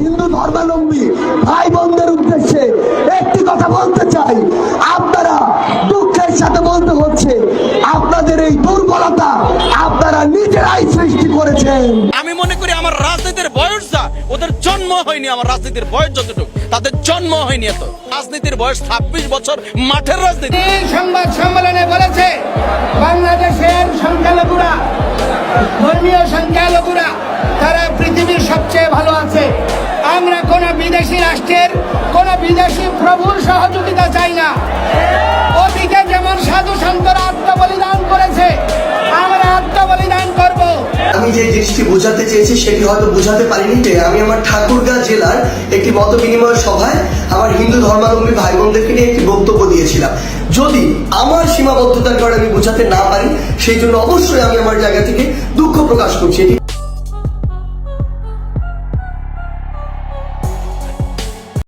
হিন্দু ধর্মাবলম্বী ভাই বোনদের উদ্দেশ্যে একটি কথা বলতে চাই, আপনারা দুঃখের সাথে বলতে হচ্ছে আপনাদের এই দুর্বলতা আপনারা নিজেরাই সৃষ্টি করেছেন। আমি মনে করি আমার রাজনীতির বয়স যা, ওদের জন্ম হয়নি। আমার রাজনীতির বয়স যতটুকু, তাদের জন্ম হয়নি এত। রাজনীতির বয়স 26 বছর, মাঠের রাজনীতি। এই সংবাদ সম্মেলনে বলেছে বাংলাদেশের সংখ্যালঘুরা, ধর্মীয় সংখ্যালঘুরা তারা পৃথিবীর সবচেয়ে ভালো আছে। আমরা কোন বিদেশি রাষ্ট্রের কোন বিদেশি প্রভুর সহযোগিতা চাই না। অতীতে যেমন সাধু সন্তরা আত্মবলিদান করেছে, আমরা আত্মবলিদান করব। আমি যে জিনিসটি বোঝাতে চেয়েছি সেটি হয়তো বোঝাতে পারিনি। যে আমি আমার ঠাকুরগাঁ জেলার একটি মত বিনিময় সভায় আমার হিন্দু ধর্মাবলম্বী ভাই বোনদেরকে নিয়ে একটি বক্তব্য দিয়েছিলাম। যদি আমার সীমাবদ্ধতার কারণে আমি বোঝাতে না পারি, সেই জন্য অবশ্যই আমি আমার জায়গা থেকে দুঃখ প্রকাশ করছি।